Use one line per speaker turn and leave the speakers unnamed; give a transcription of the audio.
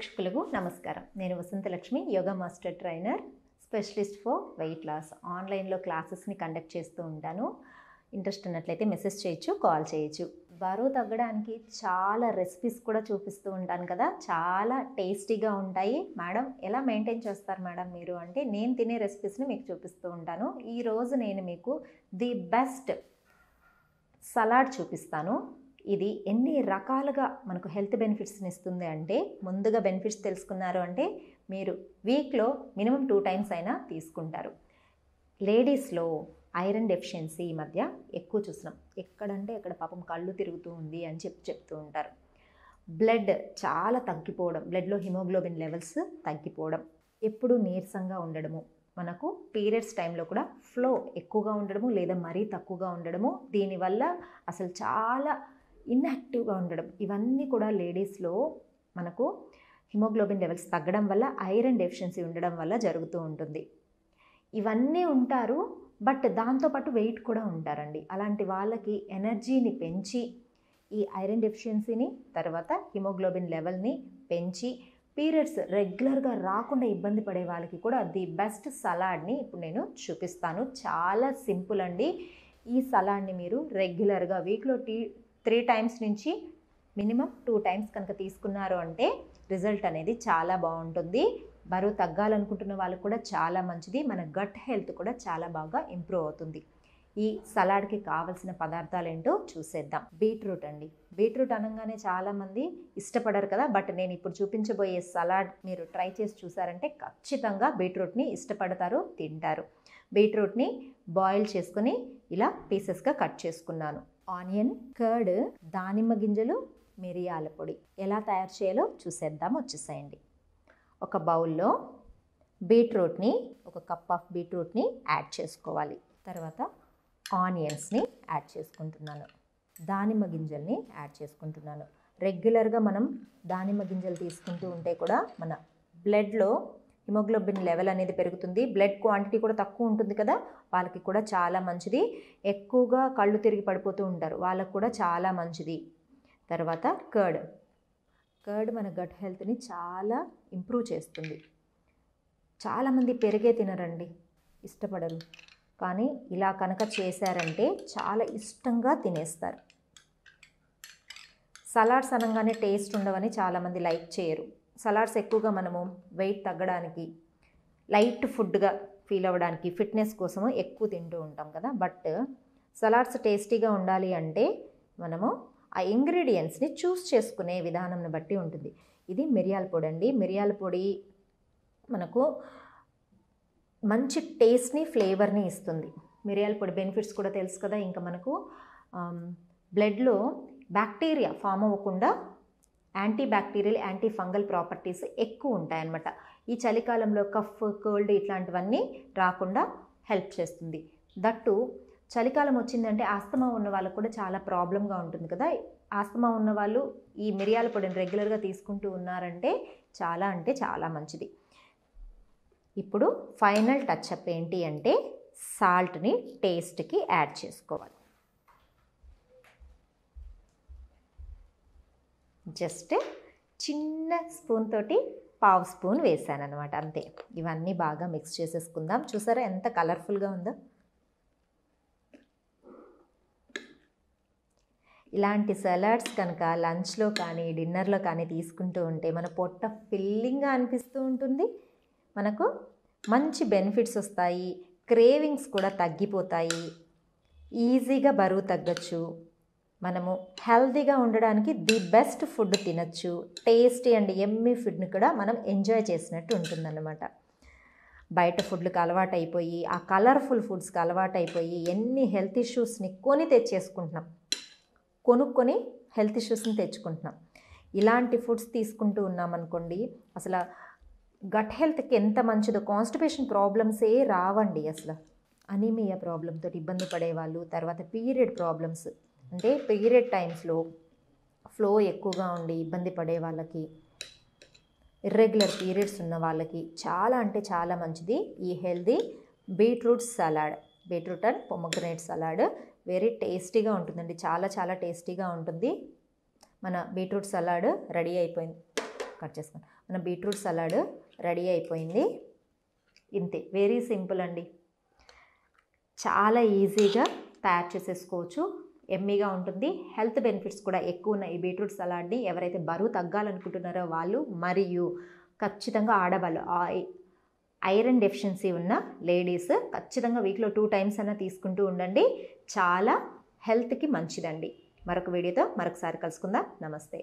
ప్రేక్షకులకు నమస్కారం. నేను Vasantalakshmi, yoga master trainer, specialist for weight loss. ఆన్లైన్లో క్లాసెస్ని కండక్ట్ చేస్తూ ఉంటాను. ఇంట్రెస్ట్ ఉన్నట్లయితే మెసేజ్ చేయొచ్చు, కాల్ చేయొచ్చు. బరువు తగ్గడానికి చాలా రెసిపీస్ కూడా చూపిస్తూ ఉంటాను కదా, చాలా టేస్టీగా ఉంటాయి. మేడం ఎలా మెయింటైన్ చేస్తారు మేడం మీరు అంటే, నేను తినే రెసిపీస్ని మీకు చూపిస్తూ ఉంటాను. ఈరోజు నేను మీకు ది బెస్ట్ సలాడ్ చూపిస్తాను. ఇది ఎన్ని రకాలుగా మనకు హెల్త్ బెనిఫిట్స్ని ఇస్తుంది అంటే, ముందుగా బెనిఫిట్స్ తెలుసుకున్నారు అంటే మీరు వీక్లో మినిమం 2 టైమ్స్ అయినా తీసుకుంటారు. లేడీస్లో ఐరన్ డెఫిషియన్సీ ఈ మధ్య ఎక్కువ చూస్తున్నాం. ఎక్కడంటే అక్కడ పాపం కళ్ళు తిరుగుతూ ఉంది అని చెప్తూ ఉంటారు. బ్లడ్ చాలా తగ్గిపోవడం, బ్లడ్లో హిమోగ్లోబిన్ లెవెల్స్ తగ్గిపోవడం, ఎప్పుడు నీరసంగా ఉండడము, మనకు పీరియడ్స్ టైంలో కూడా ఫ్లో ఎక్కువగా ఉండడము లేదా మరీ తక్కువగా ఉండడము, దీనివల్ల అసలు చాలా ఇన్యాక్టివ్గా ఉండడం, ఇవన్నీ కూడా లేడీస్లో మనకు హిమోగ్లోబిన్ లెవెల్స్ తగ్గడం వల్ల, ఐరన్ డెఫిషియన్సీ ఉండడం వల్ల జరుగుతూ ఉంటుంది. ఇవన్నీ ఉంటారు, బట్ దాంతోపాటు వెయిట్ కూడా ఉంటారండి. అలాంటి వాళ్ళకి ఎనర్జీని పెంచి, ఈ ఐరన్ డెఫిషియన్సీని తర్వాత హిమోగ్లోబిన్ లెవెల్ని పెంచి, పీరియడ్స్ రెగ్యులర్గా రాకుండా ఇబ్బంది పడే వాళ్ళకి కూడా ది బెస్ట్ సలాడ్ని ఇప్పుడు నేను చూపిస్తాను. చాలా సింపుల్ అండి. ఈ సలాడ్ని మీరు రెగ్యులర్గా వీక్లో 3 టైమ్స్ నుంచి మినిమం 2 టైమ్స్ కనుక తీసుకున్నారు అంటే రిజల్ట్ అనేది చాలా బాగుంటుంది. బరువు తగ్గాలనుకుంటున్న వాళ్ళకు కూడా చాలా మంచిది. మన గట్ హెల్త్ కూడా చాలా బాగా ఇంప్రూవ్ అవుతుంది. ఈ సలాడ్కి కావలసిన పదార్థాలు ఏంటో చూసేద్దాం. బీట్రూట్ అండి. బీట్రూట్ అనగానే చాలామంది ఇష్టపడరు కదా, బట్ నేను ఇప్పుడు చూపించబోయే సలాడ్ మీరు ట్రై చేసి చూసారంటే ఖచ్చితంగా బీట్రూట్ని ఇష్టపడతారు, తింటారు. బీట్రూట్ని బాయిల్ చేసుకుని ఇలా పీసెస్గా కట్ చేసుకున్నాను. ఆనియన్, కర్డ్, దానిమ్మ గింజలు, మిరియాల పొడి. ఎలా తయారు చేయాలో చూసేద్దాం, వచ్చేసేయండి. ఒక బౌల్లో బీట్రూట్ని, ఒక కప్ ఆఫ్ బీట్రూట్ని యాడ్ చేసుకోవాలి. తర్వాత ఆనియన్స్ని యాడ్ చేసుకుంటున్నాను, దానిమ్మ గింజల్ని యాడ్ చేసుకుంటున్నాను. రెగ్యులర్గా మనం దానిమ్మ గింజలు తీసుకుంటూ ఉంటే కూడా మన బ్లడ్లో హిమోగ్లోబిన్ లెవెల్ అనేది పెరుగుతుంది. బ్లడ్ క్వాంటిటీ కూడా తక్కువ ఉంటుంది కదా, వాళ్ళకి కూడా చాలా మంచిది. ఎక్కువగా కళ్ళు తిరిగి పడిపోతూ ఉంటారు, వాళ్ళకు కూడా చాలా మంచిది. తర్వాత కర్డ్ మన గట్ హెల్త్ని చాలా ఇంప్రూవ్ చేస్తుంది. చాలామంది పెరిగే తినరండి, ఇష్టపడరు. కానీ ఇలా కనుక చేశారంటే చాలా ఇష్టంగా తినేస్తారు. సలాడ్స్ అనగానే టేస్ట్ ఉండవని చాలామంది లైక్ చేయరు. సలాడ్స్ ఎక్కువగా మనము వెయిట్ తగ్గడానికి, లైట్ ఫుడ్గా ఫీల్ అవ్వడానికి, ఫిట్నెస్ కోసము ఎక్కువ తింటూ ఉంటాం కదా. బట్ సలాడ్స్ టేస్టీగా ఉండాలి అంటే మనము ఆ ఇంగ్రీడియంట్స్ని చూస్ చేసుకునే విధానంని బట్టి ఉంటుంది. ఇది మిరియాల పొడి అండి. మిరియాల పొడి మనకు మంచి టేస్ట్ని, ఫ్లేవర్ని ఇస్తుంది. మిరియాల పొడి బెనిఫిట్స్ కూడా తెలుసు కదా. ఇంకా మనకు బ్లడ్లో బ్యాక్టీరియా ఫామ్ అవ్వకుండా anti bacterial, anti fungal properties ఎక్కువ ఉంటాయన్నమాట. ఈ చలికాలంలో కఫ్, కోల్డ్ ఇట్లాంటివన్నీ రాకుండా హెల్ప్ చేస్తుంది. దట్టు చలికాలం వచ్చిందంటే ఆస్తమా ఉన్న వాళ్ళకు కూడా చాలా ప్రాబ్లంగా ఉంటుంది కదా. ఆస్తమా ఉన్న వాళ్ళు ఈ మిరియాల పొడిని రెగ్యులర్గా తీసుకుంటూ ఉన్నారంటే చాలా మంచిది. ఇప్పుడు ఫైనల్ టచ్అప్ ఏంటి అంటే సాల్ట్ని టేస్ట్కి యాడ్ చేసుకోవాలి. జస్ట్ చిన్న స్పూన్ తోటి 1/2 స్పూన్ వేసాను అనమాట, అంతే. ఇవన్నీ బాగా మిక్స్ చేసేసుకుందాం. చూసారా ఎంత కలర్ఫుల్గా ఉందో. ఇలాంటి సలాడ్స్ కనుక లంచ్లో కానీ డిన్నర్లో కానీ తీసుకుంటూ ఉంటే మన పొట్ట ఫిల్లింగ్గా అనిపిస్తూ ఉంటుంది. మనకు మంచి బెనిఫిట్స్ వస్తాయి, క్రేవింగ్స్ కూడా తగ్గిపోతాయి, ఈజీగా బరువు తగ్గచ్చు. మనము హెల్తీగా ఉండడానికి ది బెస్ట్ ఫుడ్ తినచ్చు. టేస్టీ అండ్ ఎమ్మీ ఫుడ్ని కూడా మనం ఎంజాయ్ చేసినట్టు ఉంటుందన్నమాట. బయట ఫుడ్లకు అలవాటు అయిపోయి, ఆ కలర్ఫుల్ ఫుడ్స్కి అలవాటు అయిపోయి ఎన్ని హెల్త్ ఇష్యూస్ని కొనుక్కొని హెల్త్ ఇష్యూస్ని తెచ్చుకుంటున్నాం. ఇలాంటి ఫుడ్స్ తీసుకుంటూ ఉన్నామనుకోండి, అసలు గట్ హెల్త్కి ఎంత మంచిదో. కాన్స్టిపేషన్ ప్రాబ్లమ్సే రావండి అసలు. అనీమియా ప్రాబ్లంతో ఇబ్బంది పడేవాళ్ళు, తర్వాత పీరియడ్ ప్రాబ్లమ్స్ అంటే పీరియడ్ టైమ్స్లో ఫ్లో ఎక్కువగా ఉండి ఇబ్బంది పడే వాళ్ళకి, ఇర్రెగ్యులర్ పీరియడ్స్ ఉన్న వాళ్ళకి చాలా మంచిది ఈ healthy beetroot salad. Beetroot and pomegranate salad very టేస్టీగా ఉంటుందండి, చాలా టేస్టీగా ఉంటుంది. మన బీట్రూట్ సలాడ్ రెడీ అయిపోయింది. కట్ చేసుకుని మన బీట్రూట్ సలాడ్ రెడీ అయిపోయింది. ఇంతే, వెరీ సింపుల్ అండి. చాలా ఈజీగా తయారు చేసేసుకోవచ్చు. ఎమ్మీగా ఉంటుంది. హెల్త్ బెనిఫిట్స్ కూడా ఎక్కువ ఉన్నాయి. ఈ బీట్రూట్ సలాడ్ని ఎవరైతే బరువు తగ్గాలనుకుంటున్నారో వాళ్ళు, మరియు ఖచ్చితంగా ఆడవాళ్ళు, ఐరన్ డెఫిషియన్సీ ఉన్న లేడీస్ ఖచ్చితంగా వీక్లో 2 times అయినా తీసుకుంటూ ఉండండి. చాలా హెల్త్కి మంచిదండి. మరొక వీడియోతో మరొకసారి కలుసుకుందాం. నమస్తే.